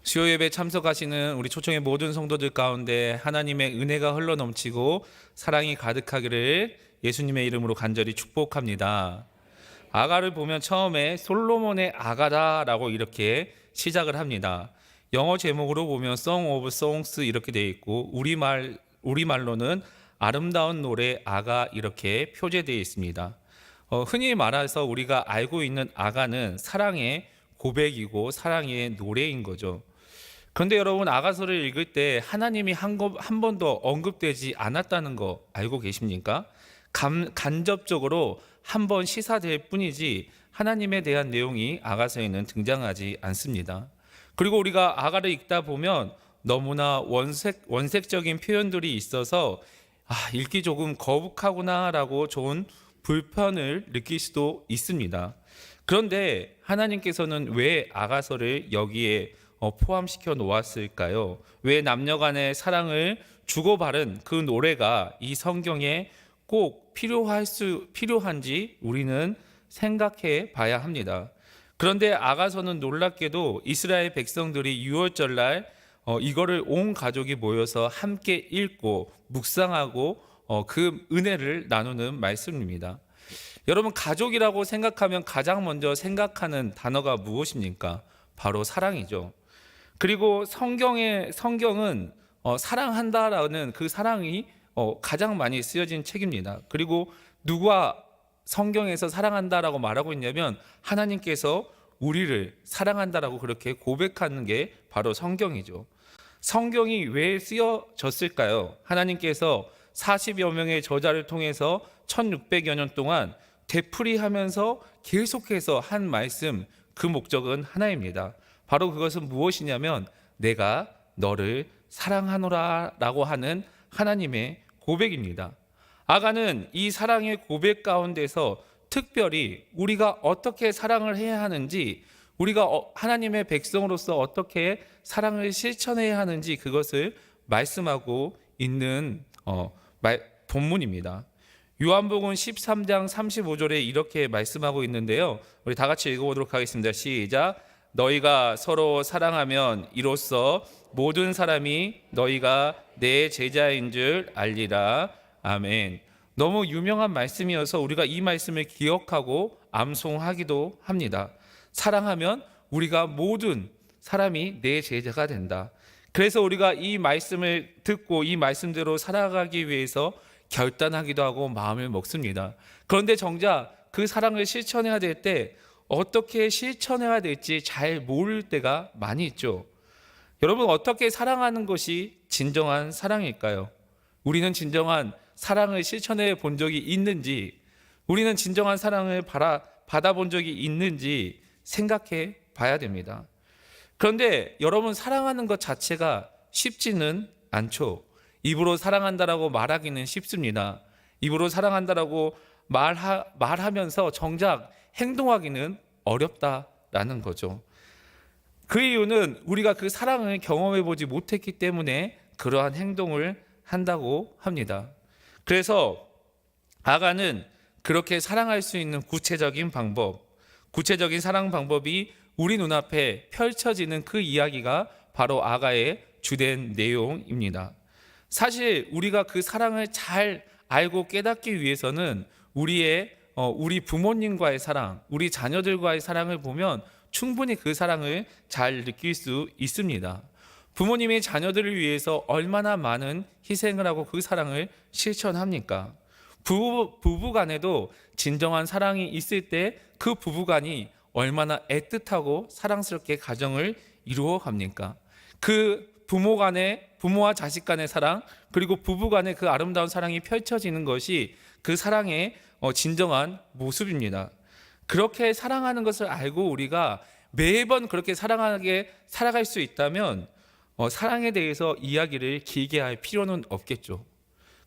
수요 예배 참석하시는 우리 초청의 모든 성도들 가운데 하나님의 은혜가 흘러넘치고 사랑이 가득하기를 예수님의 이름으로 간절히 축복합니다. 아가를 보면 처음에 솔로몬의 아가다라고 이렇게 시작을 합니다. 영어 제목으로 보면 Song of Songs 이렇게 되어 있고 우리말로는 아름다운 노래 아가 이렇게 표제되어 있습니다. 흔히 말해서 우리가 알고 있는 아가는 사랑의 고백이고 사랑의 노래인 거죠. 그런데 여러분, 아가서를 읽을 때 하나님이 한 번도 언급되지 않았다는 거 알고 계십니까? 간접적으로 한 번 시사될 뿐이지 하나님에 대한 내용이 아가서에는 등장하지 않습니다. 그리고 우리가 아가를 읽다 보면 너무나 원색적인 표현들이 있어서 읽기 조금 거북하구나라고 좋은 불편을 느낄 수도 있습니다. 그런데 하나님께서는 왜 아가서를 여기에 포함시켜 놓았을까요? 왜 남녀 간의 사랑을 주고받은 그 노래가 이 성경에 꼭 필요한지 우리는 생각해 봐야 합니다. 그런데 아가서는 놀랍게도 이스라엘 백성들이 유월절날 이거를 온 가족이 모여서 함께 읽고 묵상하고 그 은혜를 나누는 말씀입니다. 여러분, 가족이라고 생각하면 가장 먼저 생각하는 단어가 무엇입니까? 바로 사랑이죠. 그리고 성경은 사랑한다라는 그 사랑이 가장 많이 쓰여진 책입니다. 그리고 누가 성경에서 사랑한다라고 말하고 있냐면 하나님께서 우리를 사랑한다라고 그렇게 고백하는 게 바로 성경이죠. 성경이 왜 쓰여졌을까요? 하나님께서 40여 명의 저자를 통해서 1600여 년 동안 되풀이하면서 계속해서 한 말씀, 그 목적은 하나입니다. 바로 그것은 무엇이냐면 내가 너를 사랑하노라 라고 하는 하나님의 고백입니다. 아가는 이 사랑의 고백 가운데서 특별히 우리가 어떻게 사랑을 해야 하는지, 우리가 하나님의 백성으로서 어떻게 사랑을 실천해야 하는지 그것을 말씀하고 있는 본문입니다. 요한복음 13장 35절에 이렇게 말씀하고 있는데요, 우리 다 같이 읽어보도록 하겠습니다. 시작. 너희가 서로 사랑하면 이로써 모든 사람이 너희가 내 제자인 줄 알리라. 아멘. 너무 유명한 말씀이어서 우리가 이 말씀을 기억하고 암송하기도 합니다. 사랑하면 우리가 모든 사람이 내 제자가 된다. 그래서 우리가 이 말씀을 듣고 이 말씀대로 살아가기 위해서 결단하기도 하고 마음을 먹습니다. 그런데 정작 그 사랑을 실천해야 될 때 어떻게 실천해야 될지 잘 모를 때가 많이 있죠. 여러분, 어떻게 사랑하는 것이 진정한 사랑일까요? 우리는 진정한 사랑을 실천해 본 적이 있는지, 우리는 진정한 사랑을 받아본 적이 있는지 생각해 봐야 됩니다. 그런데 여러분, 사랑하는 것 자체가 쉽지는 않죠. 입으로 사랑한다라고 말하기는 쉽습니다. 입으로 사랑한다라고 말하면서 정작 행동하기는 어렵다라는 거죠. 그 이유는 우리가 그 사랑을 경험해 보지 못했기 때문에 그러한 행동을 한다고 합니다. 그래서 아가는 그렇게 사랑할 수 있는 구체적인 사랑 방법이 우리 눈앞에 펼쳐지는 그 이야기가 바로 아가의 주된 내용입니다. 사실 우리가 그 사랑을 잘 알고 깨닫기 위해서는 우리 부모님과의 사랑, 우리 자녀들과의 사랑을 보면 충분히 그 사랑을 잘 느낄 수 있습니다. 부모님이 자녀들을 위해서 얼마나 많은 희생을 하고 그 사랑을 실천합니까? 부부 간에도 진정한 사랑이 있을 때 그 부부 간이 얼마나 애틋하고 사랑스럽게 가정을 이루어 갑니까? 그 부모와 자식 간의 사랑, 그리고 부부 간의 그 아름다운 사랑이 펼쳐지는 것이 그 사랑의 진정한 모습입니다. 그렇게 사랑하는 것을 알고 우리가 매번 그렇게 사랑하게 살아갈 수 있다면 사랑에 대해서 이야기를 길게 할 필요는 없겠죠.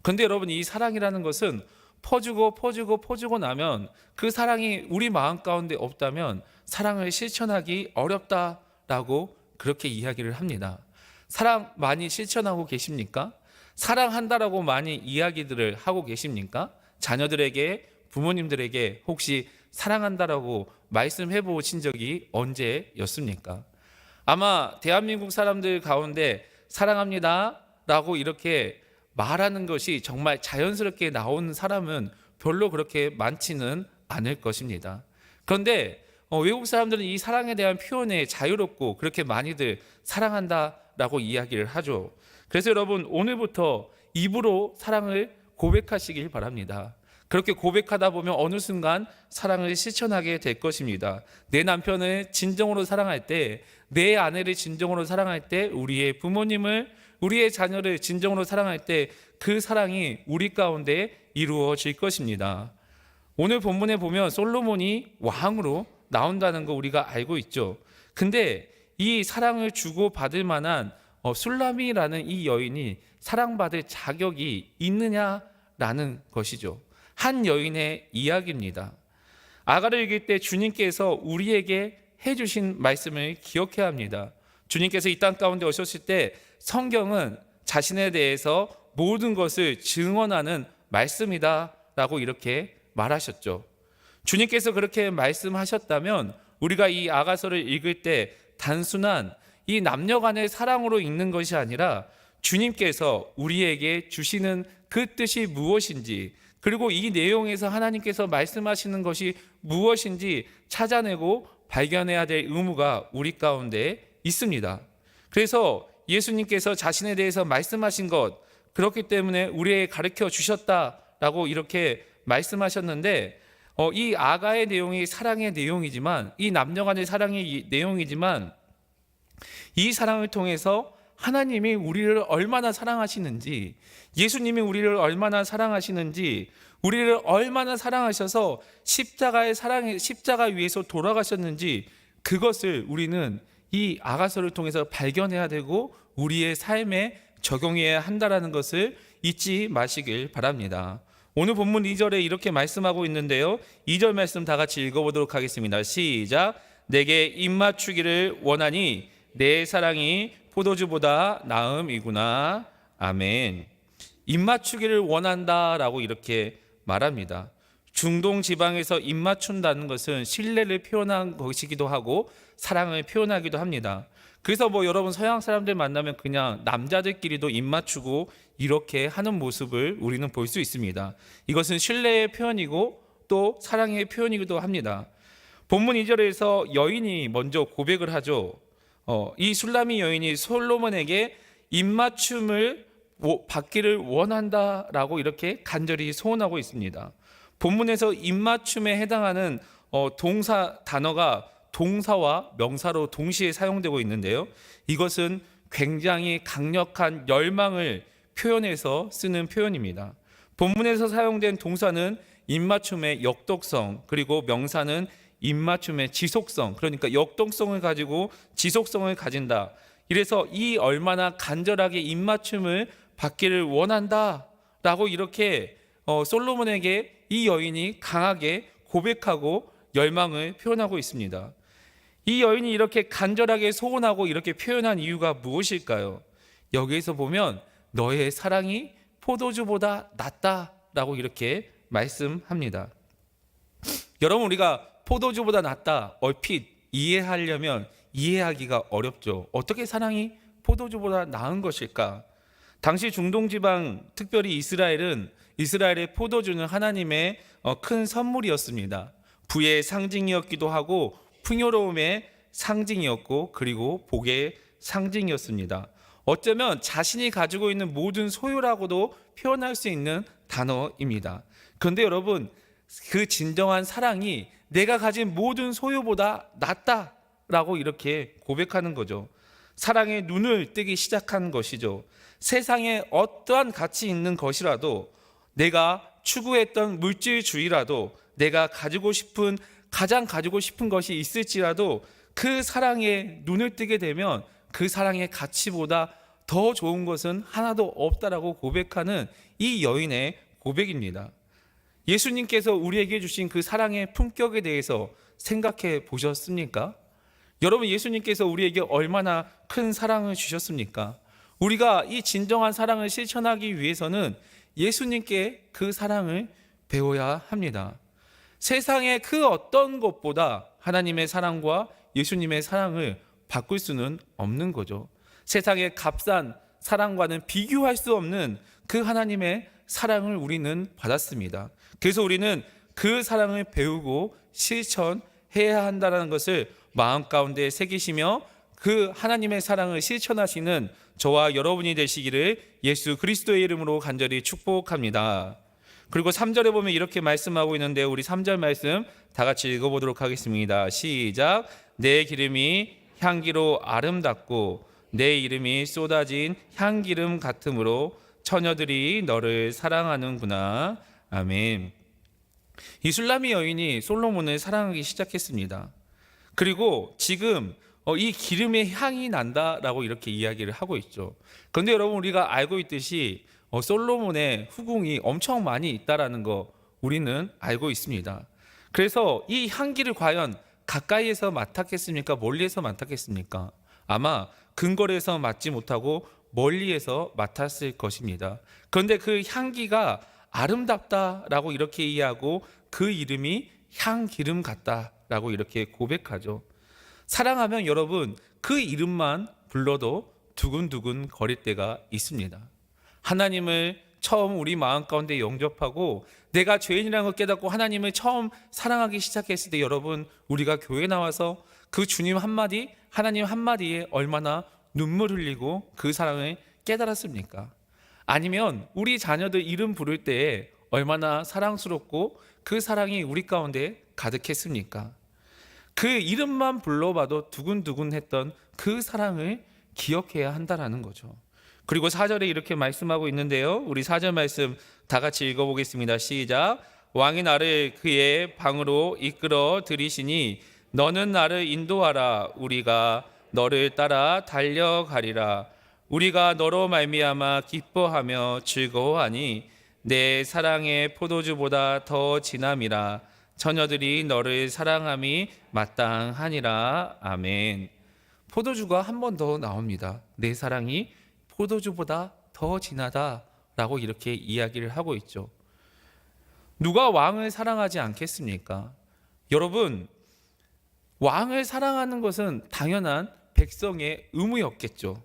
그런데 여러분, 이 사랑이라는 것은 퍼주고 나면 그 사랑이 우리 마음 가운데 없다면 사랑을 실천하기 어렵다라고 그렇게 이야기를 합니다. 사랑 많이 실천하고 계십니까? 사랑한다라고 많이 이야기들을 하고 계십니까? 자녀들에게, 부모님들에게 혹시 사랑한다라고 말씀해 보신 적이 언제였습니까? 아마 대한민국 사람들 가운데 사랑합니다 라고 이렇게 말하는 것이 정말 자연스럽게 나오는 사람은 별로 그렇게 많지는 않을 것입니다. 그런데 외국 사람들은 이 사랑에 대한 표현에 자유롭고 그렇게 많이들 사랑한다라고 이야기를 하죠. 그래서 여러분, 오늘부터 입으로 사랑을 고백하시길 바랍니다. 그렇게 고백하다 보면 어느 순간 사랑을 실천하게 될 것입니다. 내 남편을 진정으로 사랑할 때, 내 아내를 진정으로 사랑할 때, 우리의 부모님을, 우리의 자녀를 진정으로 사랑할 때 그 사랑이 우리 가운데 이루어질 것입니다. 오늘 본문에 보면 솔로몬이 왕으로 나온다는 거 우리가 알고 있죠. 근데 이 사랑을 주고 받을 만한 술람이라는 이 여인이 사랑받을 자격이 있느냐라는 것이죠. 한 여인의 이야기입니다. 아가를 읽을 때 주님께서 우리에게 해주신 말씀을 기억해야 합니다. 주님께서 이 땅 가운데 오셨을 때 성경은 자신에 대해서 모든 것을 증언하는 말씀이다 라고 이렇게 말하셨죠. 주님께서 그렇게 말씀하셨다면 우리가 이 아가서를 읽을 때 단순한 이 남녀 간의 사랑으로 읽는 것이 아니라 주님께서 우리에게 주시는 그 뜻이 무엇인지, 그리고 이 내용에서 하나님께서 말씀하시는 것이 무엇인지 찾아내고 발견해야 될 의무가 우리 가운데 있습니다. 그래서 예수님께서 자신에 대해서 말씀하신 것, 그렇기 때문에 우리에게 가르쳐 주셨다라고 이렇게 말씀하셨는데, 이 아가의 내용이 사랑의 내용이지만, 이 남녀 간의 사랑의 내용이지만, 이 사랑을 통해서 하나님이 우리를 얼마나 사랑하시는지, 예수님이 우리를 얼마나 사랑하시는지, 우리를 얼마나 사랑하셔서 십자가 위에서 돌아가셨는지, 그것을 우리는 이 아가서를 통해서 발견해야 되고 우리의 삶에 적용해야 한다는 것을 잊지 마시길 바랍니다. 오늘 본문 2절에 이렇게 말씀하고 있는데요, 2절 말씀 다 같이 읽어보도록 하겠습니다. 시작. 내게 입맞추기를 원하니 내 사랑이 포도주보다 나음이구나. 아멘. 입맞추기를 원한다라고 이렇게 말합니다. 중동 지방에서 입맞춘다는 것은 신뢰를 표현한 것이기도 하고 사랑을 표현하기도 합니다. 그래서 여러분 서양 사람들 만나면 그냥 남자들끼리도 입맞추고 이렇게 하는 모습을 우리는 볼 수 있습니다. 이것은 신뢰의 표현이고 또 사랑의 표현이기도 합니다. 본문 2절에서 여인이 먼저 고백을 하죠. 이 술람이 여인이 솔로몬에게 입맞춤을 받기를 원한다라고 이렇게 간절히 소원하고 있습니다. 본문에서 입맞춤에 해당하는 동사 단어가 동사와 명사로 동시에 사용되고 있는데요, 이것은 굉장히 강력한 열망을 표현해서 쓰는 표현입니다. 본문에서 사용된 동사는 입맞춤의 역독성, 그리고 명사는 입맞춤의 지속성, 그러니까 역동성을 가지고 지속성을 가진다. 이래서 이 얼마나 간절하게 입맞춤을 받기를 원한다 라고 이렇게 솔로몬에게 이 여인이 강하게 고백하고 열망을 표현하고 있습니다. 이 여인이 이렇게 간절하게 소원하고 이렇게 표현한 이유가 무엇일까요? 여기에서 보면 너의 사랑이 포도주보다 낫다라고 이렇게 말씀합니다. 여러분, 우리가 포도주보다 낫다 얼핏 이해하려면 이해하기가 어렵죠. 어떻게 사랑이 포도주보다 나은 것일까? 당시 중동지방, 특별히 이스라엘은 이스라엘의 포도주는 하나님의 큰 선물이었습니다. 부의 상징이었기도 하고 풍요로움의 상징이었고 그리고 복의 상징이었습니다. 어쩌면 자신이 가지고 있는 모든 소유라고도 표현할 수 있는 단어입니다. 그런데 여러분, 그 진정한 사랑이 내가 가진 모든 소유보다 낫다라고 이렇게 고백하는 거죠. 사랑의 눈을 뜨기 시작한 것이죠. 세상에 어떠한 가치 있는 것이라도, 내가 추구했던 물질주의라도, 내가 가장 가지고 싶은 것이 있을지라도 그 사랑에 눈을 뜨게 되면 그 사랑의 가치보다 더 좋은 것은 하나도 없다라고 고백하는 이 여인의 고백입니다. 예수님께서 우리에게 주신 그 사랑의 품격에 대해서 생각해 보셨습니까? 여러분, 예수님께서 우리에게 얼마나 큰 사랑을 주셨습니까? 우리가 이 진정한 사랑을 실천하기 위해서는 예수님께 그 사랑을 배워야 합니다. 세상의 그 어떤 것보다 하나님의 사랑과 예수님의 사랑을 바꿀 수는 없는 거죠. 세상의 값싼 사랑과는 비교할 수 없는 그 하나님의 사랑을 우리는 받았습니다. 그래서 우리는 그 사랑을 배우고 실천해야 한다는 것을 마음 가운데 새기시며 그 하나님의 사랑을 실천하시는 저와 여러분이 되시기를 예수 그리스도의 이름으로 간절히 축복합니다. 그리고 3절에 보면 이렇게 말씀하고 있는데 우리 3절 말씀 다 같이 읽어보도록 하겠습니다. 시작. 내 기름이 향기로 아름답고 내 이름이 쏟아진 향기름 같으므로 처녀들이 너를 사랑하는구나. 아멘. 이 술람이 여인이 솔로몬을 사랑하기 시작했습니다. 그리고 지금 이 기름의 향이 난다라고 이렇게 이야기를 하고 있죠. 그런데 여러분, 우리가 알고 있듯이 솔로몬의 후궁이 엄청 많이 있다라는 거 우리는 알고 있습니다. 그래서 이 향기를 과연 가까이에서 맡았겠습니까? 멀리에서 맡았겠습니까? 아마 근거리에서 맡지 못하고 멀리에서 맡았을 것입니다. 그런데 그 향기가 아름답다라고 이렇게 이해하고 그 이름이 향기름 같다라고 이렇게 고백하죠. 사랑하면 여러분, 그 이름만 불러도 두근두근 거릴 때가 있습니다. 하나님을 처음 우리 마음 가운데 영접하고 내가 죄인이라는 걸 깨닫고 하나님을 처음 사랑하기 시작했을 때 여러분, 우리가 교회 나와서 그 주님 한마디, 하나님 한마디에 얼마나 눈물 흘리고 그 사랑을 깨달았습니까? 아니면 우리 자녀들 이름 부를 때에 얼마나 사랑스럽고 그 사랑이 우리 가운데 가득했습니까? 그 이름만 불러봐도 두근두근했던 그 사랑을 기억해야 한다는 거죠. 그리고 4절에 이렇게 말씀하고 있는데요, 우리 4절 말씀 다 같이 읽어보겠습니다. 시작. 왕이 나를 그의 방으로 이끌어 들이시니 너는 나를 인도하라. 우리가 너를 따라 달려가리라. 우리가 너로 말미암아 기뻐하며 즐거워하니 내 사랑의 포도주보다 더 진함이라. 처녀들이 너를 사랑함이 마땅하니라. 아멘. 포도주가 한 번 더 나옵니다. 내 사랑이 포도주보다 더 진하다라고 이렇게 이야기를 하고 있죠. 누가 왕을 사랑하지 않겠습니까? 여러분, 왕을 사랑하는 것은 당연한 백성의 의무였겠죠.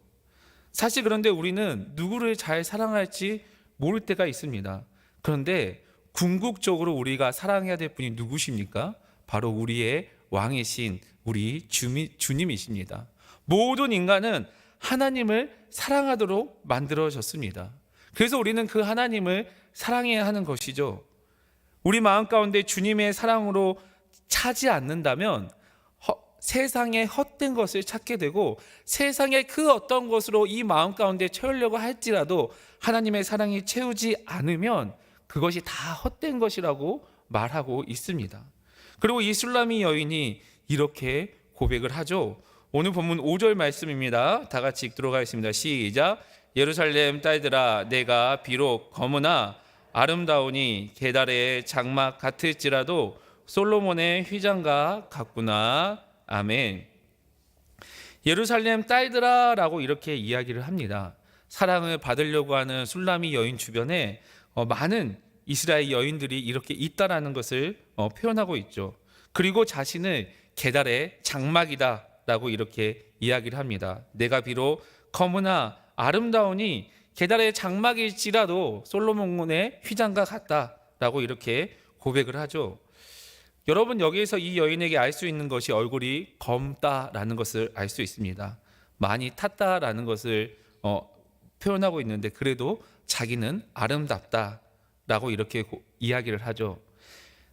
사실 그런데 우리는 누구를 잘 사랑할지 모를 때가 있습니다. 그런데 궁극적으로 우리가 사랑해야 될 분이 누구십니까? 바로 우리의 왕이신 우리 주님이십니다. 모든 인간은 하나님을 사랑하도록 만들어졌습니다. 그래서 우리는 그 하나님을 사랑해야 하는 것이죠. 우리 마음 가운데 주님의 사랑으로 차지 않는다면 세상의 헛된 것을 찾게 되고 세상의 그 어떤 것으로 이 마음 가운데 채우려고 할지라도 하나님의 사랑이 채우지 않으면 그것이 다 헛된 것이라고 말하고 있습니다. 그리고 이 술람이 여인이 이렇게 고백을 하죠. 오늘 본문 5절 말씀입니다. 다 같이 읽도록 하겠습니다. 시작. 예루살렘 딸들아, 내가 비록 검으나 아름다우니 게달의 장막 같을지라도 솔로몬의 휘장과 같구나. 아멘. 예루살렘 딸들아 라고 이렇게 이야기를 합니다. 사랑을 받으려고 하는 술람이 여인 주변에 많은 이스라엘 여인들이 이렇게 있다라는 것을 표현하고 있죠. 그리고 자신을 게달의 장막이다 라고 이렇게 이야기를 합니다. 내가 비록 검으나 아름다우니 게달의 장막일지라도 솔로몬의 휘장과 같다 라고 이렇게 고백을 하죠. 여러분, 여기에서 이 여인에게 알 수 있는 것이 얼굴이 검다라는 것을 알 수 있습니다. 많이 탔다라는 것을 표현하고 있는데 그래도 자기는 아름답다라고 이렇게 이야기를 하죠.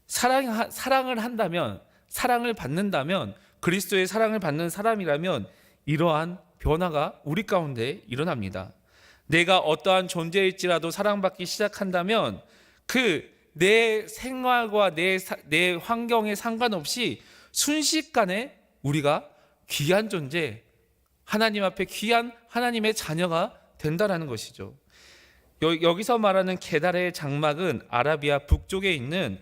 사랑을 한다면, 사랑을 받는다면, 그리스도의 사랑을 받는 사람이라면 이러한 변화가 우리 가운데 일어납니다. 내가 어떠한 존재일지라도 사랑받기 시작한다면 내 생활과 내 환경에 상관없이 순식간에 우리가 귀한 존재, 하나님 앞에 귀한 하나님의 자녀가 된다라는 것이죠. 여기서 말하는 게달의 장막은 아라비아 북쪽에 있는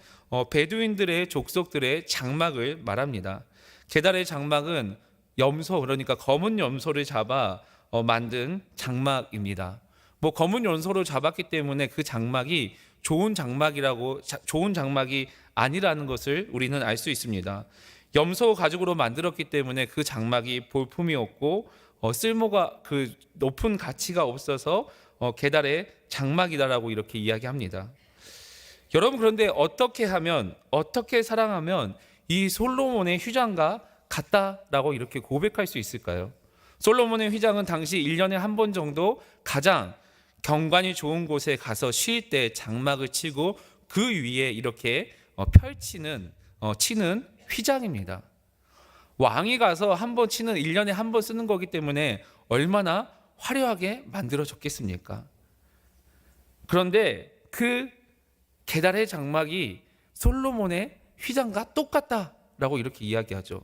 베두인들의 족속들의 장막을 말합니다. 게달의 장막은 염소, 그러니까 검은 염소를 잡아 만든 장막입니다. 검은 염소를 잡았기 때문에 그 장막이 좋은 장막이 아니라는 것을 우리는 알 수 있습니다. 염소 가죽으로 만들었기 때문에 그 장막이 볼품이 없고 쓸모가 그 높은 가치가 없어서 계달의 장막이다라고 이렇게 이야기합니다. 여러분, 그런데 어떻게 사랑하면 이 솔로몬의 휘장과 같다라고 이렇게 고백할 수 있을까요? 솔로몬의 휘장은 당시 1년에 한 번 정도 가장 경관이 좋은 곳에 가서 쉴 때 장막을 치고 그 위에 이렇게 치는 휘장입니다. 왕이 가서 한 번 치는 1년에 한 번 쓰는 거기 때문에 얼마나 화려하게 만들어졌겠습니까? 그런데 그 계달의 장막이 솔로몬의 휘장과 똑같다라고 이렇게 이야기하죠.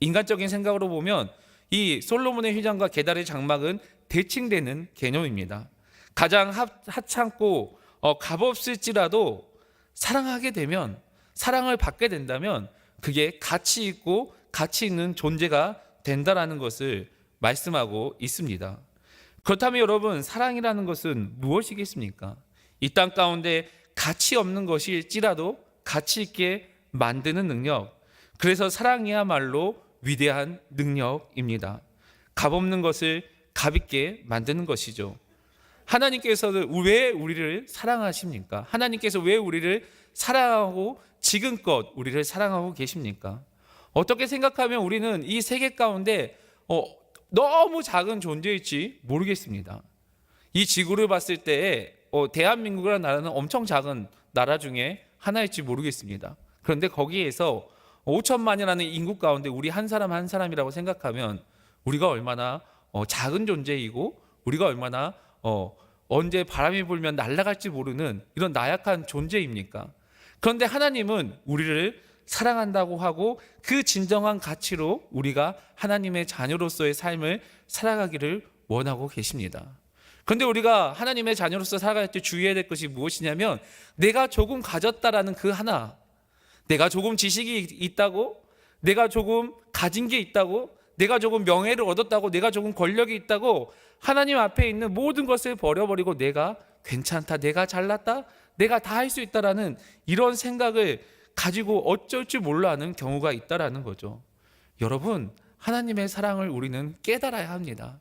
인간적인 생각으로 보면 이 솔로몬의 휘장과 계달의 장막은 대칭되는 개념입니다. 가장 하찮고 값없을지라도 사랑을 받게 된다면 그게 가치 있고 가치 있는 존재가 된다라는 것을 말씀하고 있습니다. 그렇다면 여러분, 사랑이라는 것은 무엇이겠습니까? 이 땅 가운데 가치 없는 것일지라도 가치 있게 만드는 능력, 그래서 사랑이야말로 위대한 능력입니다. 값없는 것을 값있게 만드는 것이죠. 하나님께서는 왜 우리를 사랑하십니까? 하나님께서 왜 우리를 사랑하고 지금껏 우리를 사랑하고 계십니까? 어떻게 생각하면 우리는 이 세계 가운데 너무 작은 존재일지 모르겠습니다. 이 지구를 봤을 때 대한민국이라는 나라는 엄청 작은 나라 중에 하나일지 모르겠습니다. 그런데 거기에서 5천만이라는 인구 가운데 우리 한 사람 한 사람이라고 생각하면 우리가 얼마나 작은 존재이고 우리가 얼마나 언제 바람이 불면 날아갈지 모르는 이런 나약한 존재입니까? 그런데 하나님은 우리를 사랑한다고 하고 그 진정한 가치로 우리가 하나님의 자녀로서의 삶을 살아가기를 원하고 계십니다. 그런데 우리가 하나님의 자녀로서 살아갈 때 주의해야 될 것이 무엇이냐면, 내가 조금 가졌다라는 그 하나, 내가 조금 지식이 있다고, 내가 조금 가진 게 있다고, 내가 조금 명예를 얻었다고, 내가 조금 권력이 있다고 하나님 앞에 있는 모든 것을 버려버리고 내가 괜찮다, 내가 잘났다, 내가 다 할 수 있다라는 이런 생각을 가지고 어쩔 줄 몰라 하는 경우가 있다라는 거죠. 여러분, 하나님의 사랑을 우리는 깨달아야 합니다.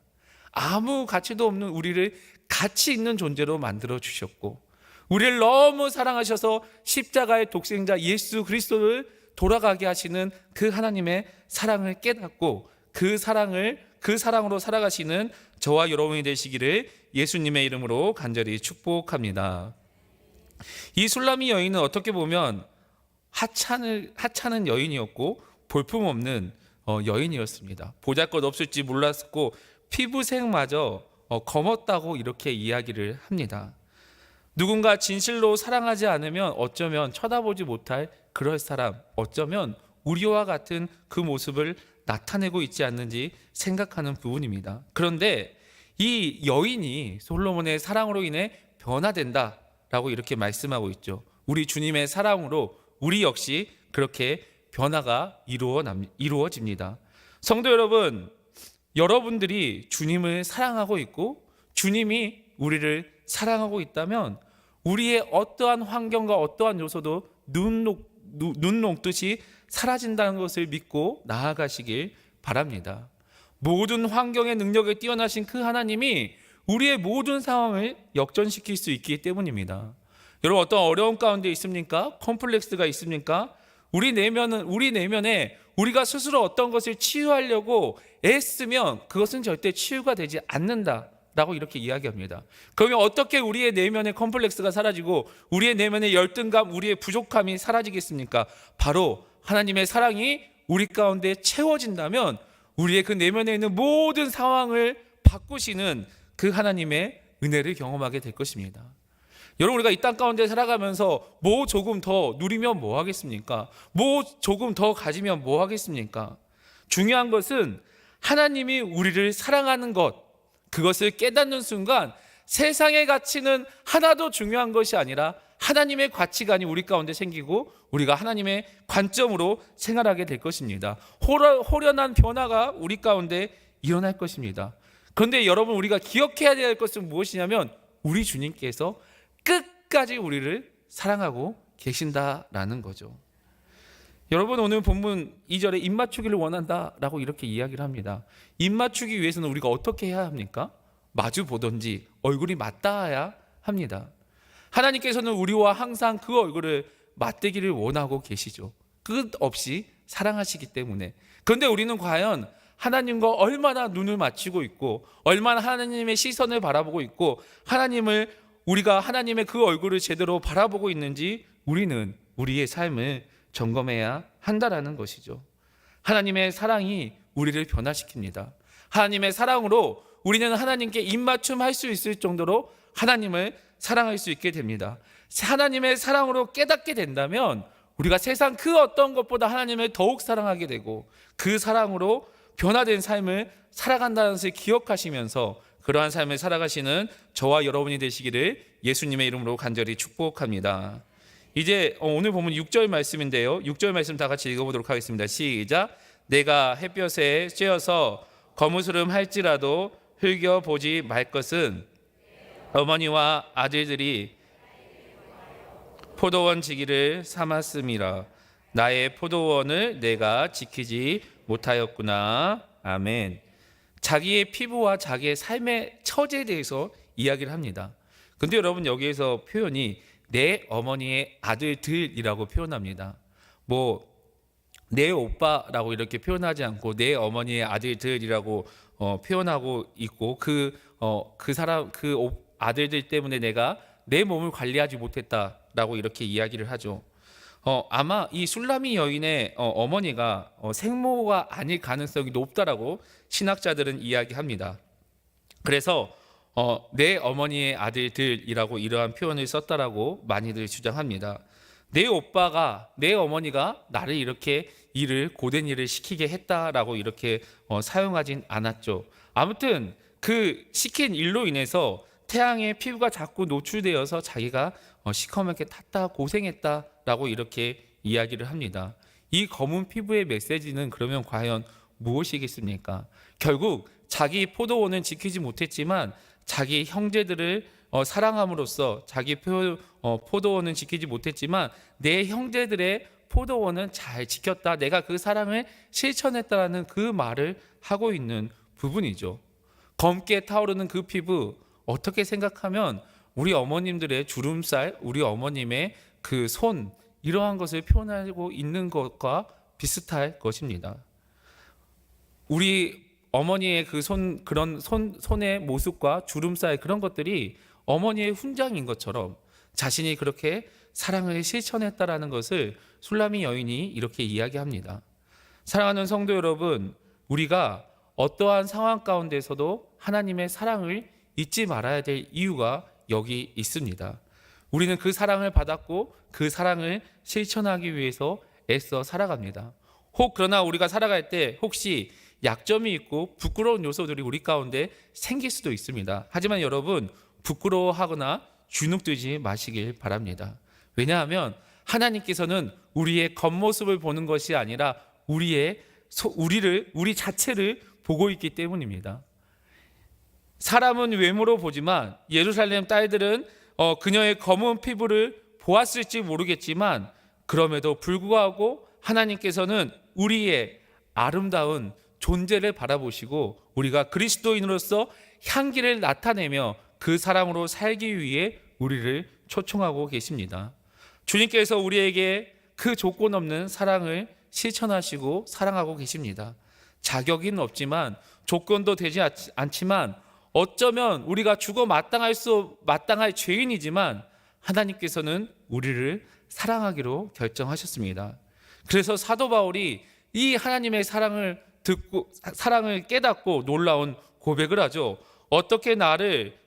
아무 가치도 없는 우리를 가치 있는 존재로 만들어 주셨고, 우리를 너무 사랑하셔서 십자가의 독생자 예수 그리스도를 돌아가게 하시는 그 하나님의 사랑을 깨닫고 그 사랑으로 살아가시는 저와 여러분이 되시기를 예수님의 이름으로 간절히 축복합니다. 이 술라미 여인은 어떻게 보면 하찮은 여인이었고 볼품없는 여인이었습니다. 보잘것없을지 몰랐고 피부색마저 검었다고 이렇게 이야기를 합니다. 누군가 진실로 사랑하지 않으면 어쩌면 쳐다보지 못할 그럴 사람, 어쩌면 우리와 같은 그 모습을 나타내고 있지 않는지 생각하는 부분입니다. 그런데 이 여인이 솔로몬의 사랑으로 인해 변화된다라고 이렇게 말씀하고 있죠. 우리 주님의 사랑으로 우리 역시 그렇게 변화가 이루어집니다. 성도 여러분, 여러분들이 주님을 사랑하고 있고 주님이 우리를 사랑하고 있다면 우리의 어떠한 환경과 어떠한 요소도 눈 녹듯이 사라진다는 것을 믿고 나아가시길 바랍니다. 모든 환경의 능력에 뛰어나신 그 하나님이 우리의 모든 상황을 역전시킬 수 있기 때문입니다. 여러분, 어떤 어려움 가운데 있습니까? 컴플렉스가 있습니까? 우리 내면에 우리가 스스로 어떤 것을 치유하려고 애쓰면 그것은 절대 치유가 되지 않는다라고 이렇게 이야기합니다. 그러면 어떻게 우리의 내면의 컴플렉스가 사라지고 우리의 내면의 열등감, 우리의 부족함이 사라지겠습니까? 바로 하나님의 사랑이 우리 가운데 채워진다면 우리의 그 내면에 있는 모든 상황을 바꾸시는 그 하나님의 은혜를 경험하게 될 것입니다. 여러분, 우리가 이 땅 가운데 살아가면서 뭐 조금 더 누리면 뭐 하겠습니까? 뭐 조금 더 가지면 뭐 하겠습니까? 중요한 것은 하나님이 우리를 사랑하는 것, 그것을 깨닫는 순간 세상의 가치는 하나도 중요한 것이 아니라 하나님의 가치관이 우리 가운데 생기고 우리가 하나님의 관점으로 생활하게 될 것입니다. 호련한 변화가 우리 가운데 일어날 것입니다. 그런데 여러분, 우리가 기억해야 될 것은 무엇이냐면 우리 주님께서 끝까지 우리를 사랑하고 계신다라는 거죠. 여러분, 오늘 본문 2절에 입 맞추기를 원한다라고 이렇게 이야기를 합니다. 입 맞추기 위해서는 우리가 어떻게 해야 합니까? 마주 보든지 얼굴이 맞닿아야 합니다. 하나님께서는 우리와 항상 그 얼굴을 맞대기를 원하고 계시죠. 끝없이 사랑하시기 때문에. 그런데 우리는 과연 하나님과 얼마나 눈을 맞추고 있고, 얼마나 하나님의 시선을 바라보고 있고, 우리가 하나님의 그 얼굴을 제대로 바라보고 있는지 우리는 우리의 삶을 점검해야 한다라는 것이죠. 하나님의 사랑이 우리를 변화시킵니다. 하나님의 사랑으로 우리는 하나님께 입맞춤할 수 있을 정도로 하나님을 사랑할 수 있게 됩니다. 하나님의 사랑으로 깨닫게 된다면 우리가 세상 그 어떤 것보다 하나님을 더욱 사랑하게 되고, 그 사랑으로 변화된 삶을 살아간다는 것을 기억하시면서 그러한 삶을 살아가시는 저와 여러분이 되시기를 예수님의 이름으로 간절히 축복합니다. 이제 오늘 보면 6절 말씀인데요. 6절 말씀 다 같이 읽어보도록 하겠습니다. 시작. 내가 햇볕에 쬐어서 거무스름 할지라도 흘겨보지 말 것은 어머니와 아들들이 포도원 지기를 삼았음이라. 나의 포도원을 내가 지키지 못하였구나. 아멘. 자기의 피부와 자기의 삶의 처지에 대해서 이야기를 합니다. 근데 여러분, 여기에서 표현이 내 어머니의 아들들이라고 표현합니다. 내 오빠라고 이렇게 표현하지 않고 내 어머니의 아들들이라고 표현하고 있고, 그 아들들 때문에 내가 내 몸을 관리하지 못했다라고 이렇게 이야기를 하죠. 아마 이 술라미 여인의 어머니가 생모가 아닐 가능성이 높다라고 신학자들은 이야기합니다. 그래서 내 어머니의 아들들이라고 이러한 표현을 썼다라고 많이들 주장합니다. 내 어머니가 나를 이렇게 고된 일을 시키게 했다라고 이렇게 사용하진 않았죠. 아무튼 그 시킨 일로 인해서 태양에 피부가 자꾸 노출되어서 자기가 시커멓게 탔다, 고생했다라고 이렇게 이야기를 합니다. 이 검은 피부의 메시지는 그러면 과연 무엇이겠습니까? 결국 자기 포도원은 지키지 못했지만 자기 형제들을 사랑함으로써 자기 포도원은 지키지 못했지만 내 형제들의 포도원은 잘 지켰다, 내가 그 사랑을 실천했다라는 그 말을 하고 있는 부분이죠. 검게 타오르는 그 피부, 어떻게 생각하면 우리 어머님들의 주름살, 우리 어머님의 그 손, 이러한 것을 표현하고 있는 것과 비슷할 것입니다. 우리 어머니의 그 손의 모습과 주름살, 그런 것들이 어머니의 훈장인 것처럼 자신이 그렇게 사랑을 실천했다라는 것을 술라미 여인이 이렇게 이야기합니다. 사랑하는 성도 여러분, 우리가 어떠한 상황 가운데서도 하나님의 사랑을 잊지 말아야 될 이유가 여기 있습니다. 우리는 그 사랑을 받았고 그 사랑을 실천하기 위해서 애써 살아갑니다. 그러나 우리가 살아갈 때 혹시 약점이 있고 부끄러운 요소들이 우리 가운데 생길 수도 있습니다. 하지만 여러분, 부끄러워하거나 주눅들지 마시길 바랍니다. 왜냐하면 하나님께서는 우리의 겉모습을 보는 것이 아니라 우리 자체를 보고 있기 때문입니다. 사람은 외모로 보지만 예루살렘 딸들은 그녀의 검은 피부를 보았을지 모르겠지만 그럼에도 불구하고 하나님께서는 우리의 아름다운 존재를 바라보시고 우리가 그리스도인으로서 향기를 나타내며 그 사랑으로 살기 위해 우리를 초청하고 계십니다. 주님께서 우리에게 그 조건 없는 사랑을 실천하시고 사랑하고 계십니다. 자격은 없지만, 조건도 되지 않지만, 어쩌면 우리가 죽어 마땅할 죄인이지만 하나님께서는 우리를 사랑하기로 결정하셨습니다. 그래서 사도 바울이 이 하나님의 사랑을 깨닫고 놀라운 고백을 하죠. 어떻게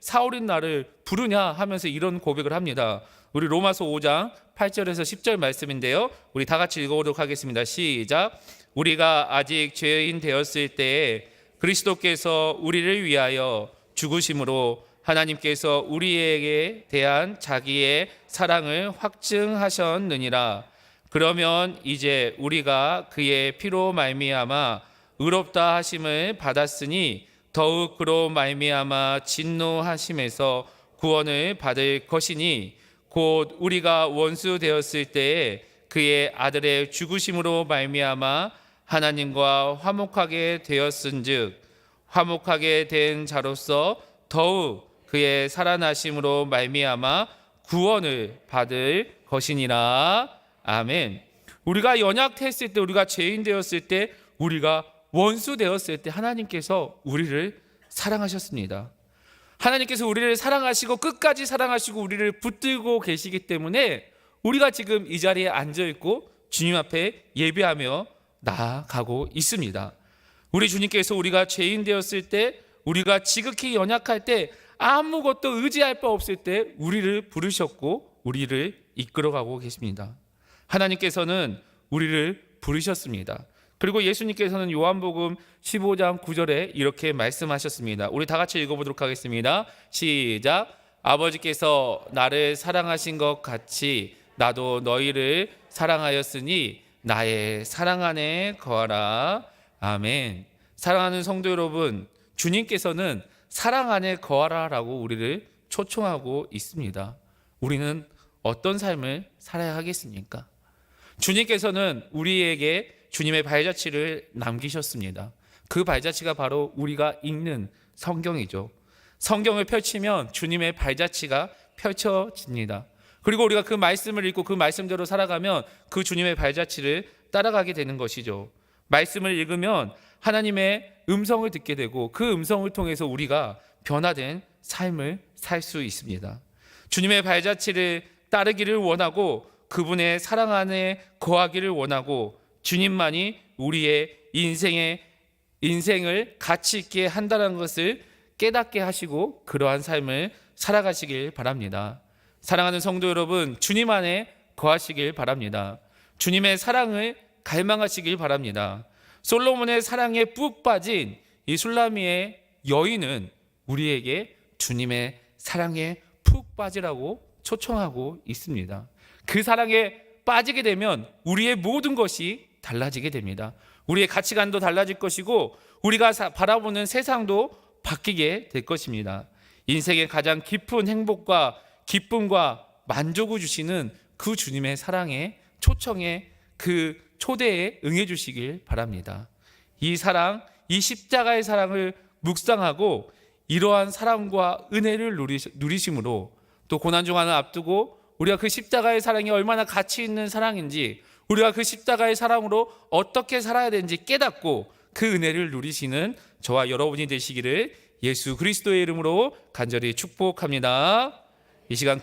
사울인 나를 부르냐 하면서 이런 고백을 합니다. 우리 로마서 5장 8절에서 10절 말씀인데요, 우리 다 같이 읽어보도록 하겠습니다. 시작. 우리가 아직 죄인 되었을 때에 그리스도께서 우리를 위하여 죽으심으로 하나님께서 우리에게 대한 자기의 사랑을 확증하셨느니라. 그러면 이제 우리가 그의 피로 말미암아 의롭다 하심을 받았으니 더욱 그로 말미암아 진노하심에서 구원을 받을 것이니, 곧 우리가 원수 되었을 때에 그의 아들의 죽으심으로 말미암아 하나님과 화목하게 되었은즉 화목하게 된 자로서 더욱 그의 살아나심으로 말미암아 구원을 받을 것이니라. 아멘. 우리가 연약했을 때, 우리가 죄인 되었을 때, 우리가 원수 되었을 때 하나님께서 우리를 사랑하셨습니다. 하나님께서 우리를 사랑하시고 끝까지 사랑하시고 우리를 붙들고 계시기 때문에 우리가 지금 이 자리에 앉아있고 주님 앞에 예배하며 나아가고 있습니다. 우리 주님께서 우리가 죄인 되었을 때, 우리가 지극히 연약할 때, 아무것도 의지할 바 없을 때 우리를 부르셨고 우리를 이끌어가고 계십니다. 하나님께서는 우리를 부르셨습니다. 그리고 예수님께서는 요한복음 15장 9절에 이렇게 말씀하셨습니다. 우리 다 같이 읽어보도록 하겠습니다. 시작. 아버지께서 나를 사랑하신 것 같이 나도 너희를 사랑하였으니 나의 사랑 안에 거하라. 아멘. 사랑하는 성도 여러분, 주님께서는 사랑 안에 거하라라고 우리를 초청하고 있습니다. 우리는 어떤 삶을 살아야 하겠습니까? 주님께서는 우리에게 주님의 발자취를 남기셨습니다. 그 발자취가 바로 우리가 읽는 성경이죠. 성경을 펼치면 주님의 발자취가 펼쳐집니다. 그리고 우리가 그 말씀을 읽고 그 말씀대로 살아가면 그 주님의 발자취를 따라가게 되는 것이죠. 말씀을 읽으면 하나님의 음성을 듣게 되고 그 음성을 통해서 우리가 변화된 삶을 살 수 있습니다. 주님의 발자취를 따르기를 원하고 그분의 사랑 안에 거하기를 원하고 주님만이 우리의 인생을 가치 있게 한다는 것을 깨닫게 하시고 그러한 삶을 살아가시길 바랍니다. 사랑하는 성도 여러분, 주님 안에 거하시길 바랍니다. 주님의 사랑을 갈망하시길 바랍니다. 솔로몬의 사랑에 푹 빠진 이 술라미의 여인은 우리에게 주님의 사랑에 푹 빠지라고 초청하고 있습니다. 그 사랑에 빠지게 되면 우리의 모든 것이 달라지게 됩니다. 우리의 가치관도 달라질 것이고 우리가 바라보는 세상도 바뀌게 될 것입니다. 인생의 가장 깊은 행복과 기쁨과 만족을 주시는 그 주님의 사랑에 초청에 그 초대에 응해 주시길 바랍니다. 이 사랑, 이 십자가의 사랑을 묵상하고 이러한 사랑과 은혜를 누리심으로 또 고난중 하나 앞두고 우리가 그 십자가의 사랑이 얼마나 가치 있는 사랑인지 우리가 그 십자가의 사랑으로 어떻게 살아야 되는지 깨닫고 그 은혜를 누리시는 저와 여러분이 되시기를 예수 그리스도의 이름으로 간절히 축복합니다. 이 시간